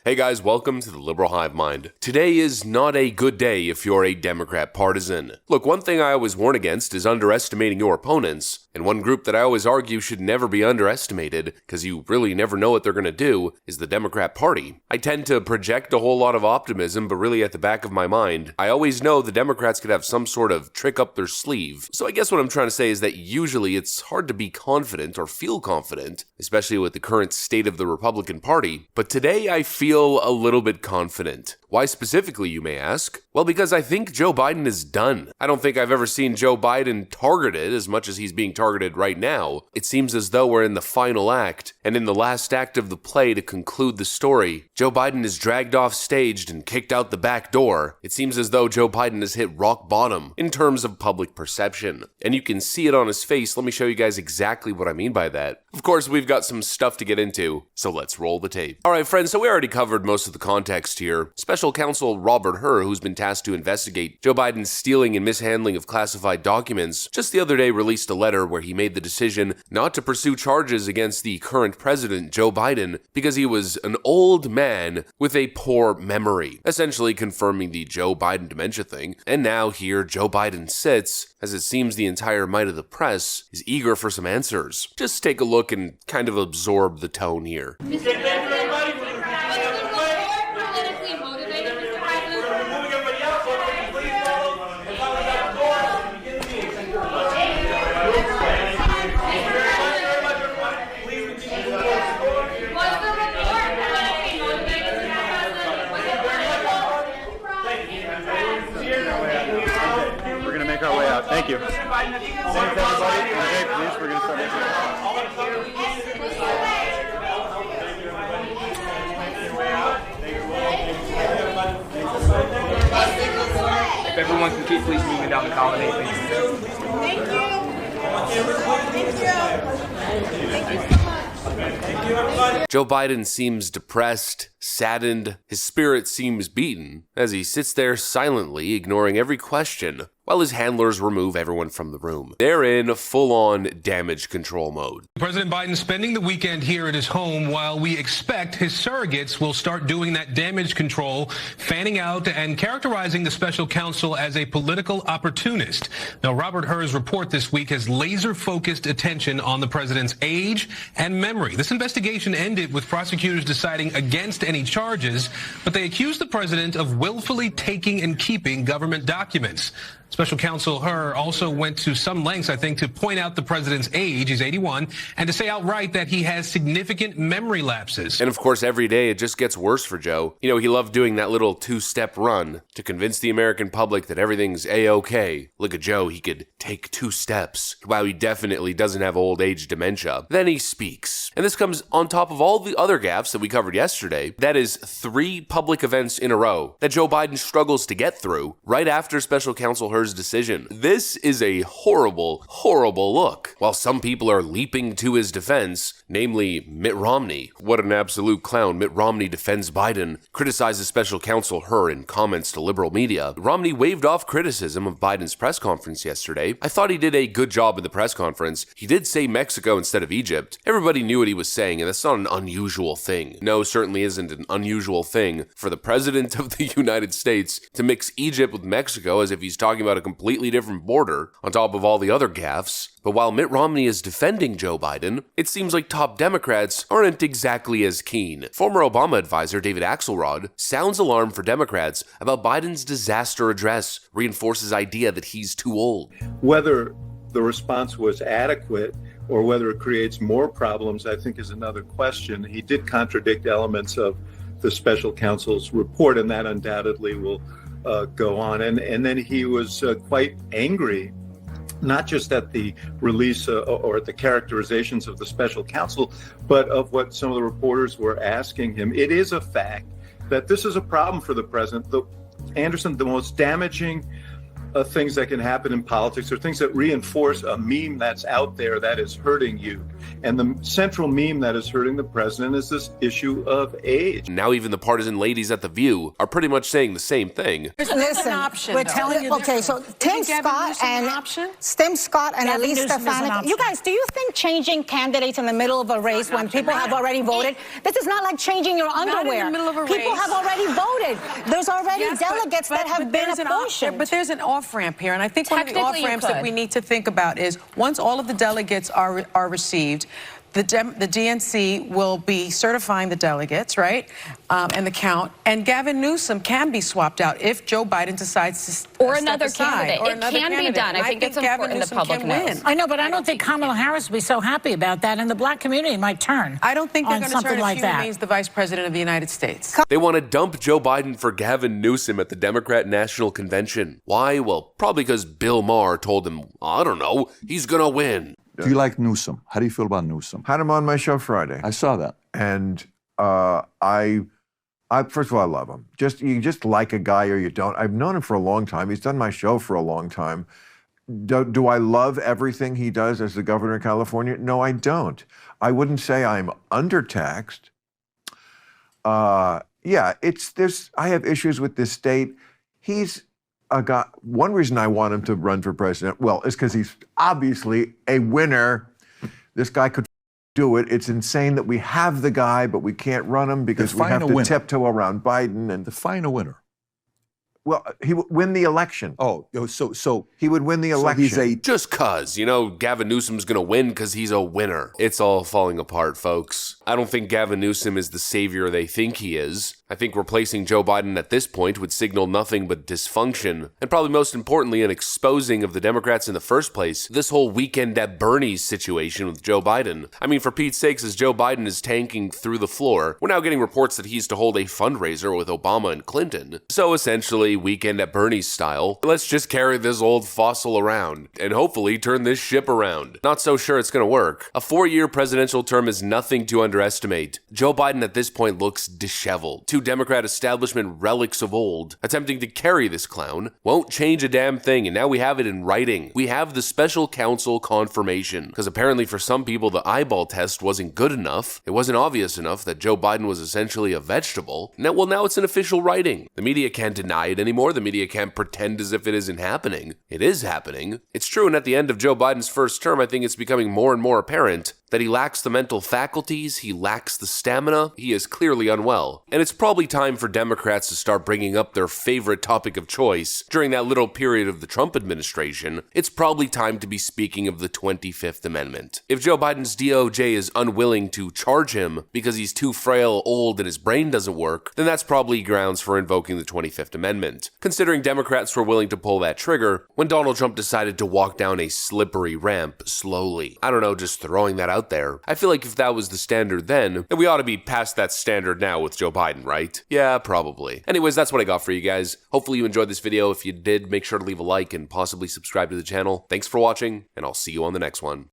Hey guys, welcome to the Liberal Hive Mind. Today is not a good day if you're a Democrat partisan. Look, one thing I always warn against is underestimating your opponents, and one group that I always argue should never be underestimated, because you really never know what they're going to do, is the Democrat Party. I tend to project a whole lot of optimism, but really at the back of my mind, I always know the Democrats could have some sort of trick up their sleeve. So I guess what I'm trying to say is that usually it's hard to be confident or feel confident, especially with the current state of the Republican Party, but today I feel a little bit confident. Why specifically, you may ask? Well, because I think Joe Biden is done. I don't think I've ever seen Joe Biden targeted as much as he's being targeted right now. It seems as though we're in the final act, and in the last act of the play to conclude the story, Joe Biden is dragged off stage and kicked out the back door. It seems as though Joe Biden has hit rock bottom in terms of public perception. And you can see it on his face. Let me show you guys exactly what I mean by that. Of course, we've got some stuff to get into, so let's roll the tape. Alright friends, so we already covered most of the context here. Special Counsel Robert Hur, who's been tasked to investigate Joe Biden's stealing and mishandling of classified documents, just the other day released a letter where he made the decision not to pursue charges against the current president, Joe Biden, because he was an old man with a poor memory, essentially confirming the Joe Biden dementia thing. And now here Joe Biden sits, as it seems the entire might of the press is eager for some answers. Just take a look and kind of absorb the tone here. Thank you. Thanks, everybody. Okay, please, we're going to start If everyone can keep please moving down the colonnade, thank you. Thank you. Thank you so much. Thank you, everybody. Joe Biden seems depressed, saddened, his spirit seems beaten, as he sits there silently ignoring every question, while his handlers remove everyone from the room. They're in full-on damage control mode. President Biden spending the weekend here at his home while we expect his surrogates will start doing that damage control, fanning out and characterizing the special counsel as a political opportunist. Now, Robert Hur's report this week has laser-focused attention on the president's age and memory. This investigation ended with prosecutors deciding against any charges, but they accused the president of willfully taking and keeping government documents. Special Counsel Hur also went to some lengths, I think, to point out the president's age, he's 81, and to say outright that he has significant memory lapses. And of course, every day it just gets worse for Joe. You know, he loved doing that little two-step run to convince the American public that everything's A-OK. Look at Joe, he could take 2 steps. Wow, he definitely doesn't have old age dementia. Then he speaks. And this comes on top of all the other gaffes that we covered yesterday. That is 3 public events in a row that Joe Biden struggles to get through right after Special Counsel Hur's decision. This is a horrible, horrible look. While some people are leaping to his defense, namely Mitt Romney. What an absolute clown. Mitt Romney defends Biden, criticizes Special Counsel Hur in comments to liberal media. Romney waved off criticism of Biden's press conference yesterday. I thought he did a good job at the press conference. He did say Mexico instead of Egypt. Everybody knew what he was saying, and that's not an unusual thing. No, certainly isn't an unusual thing for the president of the United States to mix Egypt with Mexico as if he's talking about a completely different border on top of all the other gaffes. But while Mitt Romney is defending Joe Biden, it seems like top Democrats aren't exactly as keen. Former Obama advisor David Axelrod sounds alarm for Democrats about Biden's disaster address, reinforces idea that he's too old. Whether the response was adequate or whether it creates more problems, I think is another question. He did contradict elements of the special counsel's report, and that undoubtedly will go on. And then he was quite angry, not just at the release or at the characterizations of the special counsel, but of what some of the reporters were asking him. It is a fact that this is a problem for the president. Anderson, the most damaging things that can happen in politics or things that reinforce a meme that's out there that is hurting you. And the central meme that is hurting the president is this issue of age. Now even the partisan ladies at The View are pretty much saying the same thing. Listen, we're telling you. Okay, so Tim Scott and Elise Stefanik. You guys, do you think changing candidates in the middle of a race when people have already voted? This is not like changing your underwear. Not in the middle of a People race. have already voted. There's already delegates that have been apportioned. But there's an off-ramp here, and I think one of the off-ramps that we need to think about is once all of the delegates are received, the DNC will be certifying the delegates, right, and the count, and Gavin Newsom can be swapped out if Joe Biden decides to or another candidate. Or it can be done. I think it's important the public knows. I know, but I don't think Kamala Harris will be so happy about that, and the black community might turn. I don't think they're going to turn like if that. she remains the vice president of the United States. They want to dump Joe Biden for Gavin Newsom at the Democrat National Convention. Why? Well, probably because Bill Maher told him, I don't know, he's gonna win. Do you like Newsom? How do you feel about Newsom? Had him on my show Friday. I saw that. And I first of all, I love him. You just like a guy or you don't. I've known him for a long time. He's done my show for a long time. Do I love everything he does as the governor of California? No, I don't. I wouldn't say I'm undertaxed. Yeah, I have issues with this state. He's a guy. One reason I want him to run for president, well, is because he's obviously a winner. This guy could do it. It's insane that we have the guy, but we can't run him because we have to tiptoe around Biden and define a winner. Well, he would win the election. Oh, so he would win the election. So he's just cuz, Gavin Newsom's gonna win because he's a winner. It's all falling apart, folks. I don't think Gavin Newsom is the savior they think he is. I think replacing Joe Biden at this point would signal nothing but dysfunction, and probably most importantly, an exposing of the Democrats in the first place. This whole weekend at Bernie's situation with Joe Biden. I mean, for Pete's sakes, as Joe Biden is tanking through the floor, we're now getting reports that he's to hold a fundraiser with Obama and Clinton. So essentially, weekend at Bernie's style, let's just carry this old fossil around, and hopefully turn this ship around. Not so sure it's gonna work. A 4-year presidential term is nothing to underestimate. Joe Biden at this point looks disheveled. Two Democrat establishment relics of old, attempting to carry this clown, won't change a damn thing, and now we have it in writing. We have the special counsel confirmation, because apparently for some people the eyeball test wasn't good enough. It wasn't obvious enough that Joe Biden was essentially a vegetable. Now it's in official writing. The media can't deny it anymore. The media can't pretend as if it isn't happening. It is happening. It's true, and at the end of Joe Biden's first term, I think it's becoming more and more apparent that he lacks the mental faculties, he lacks the stamina, he is clearly unwell. And it's probably time for Democrats to start bringing up their favorite topic of choice during that little period of the Trump administration. It's probably time to be speaking of the 25th Amendment. If Joe Biden's DOJ is unwilling to charge him because he's too frail, old, and his brain doesn't work, then that's probably grounds for invoking the 25th Amendment. Considering Democrats were willing to pull that trigger when Donald Trump decided to walk down a slippery ramp slowly. I don't know, just throwing that out there. I feel like if that was the standard then we ought to be past that standard now with Joe Biden, right? Yeah, probably. Anyways, that's what I got for you guys. Hopefully you enjoyed this video. If you did, make sure to leave a like and possibly subscribe to the channel. Thanks for watching, and I'll see you on the next one.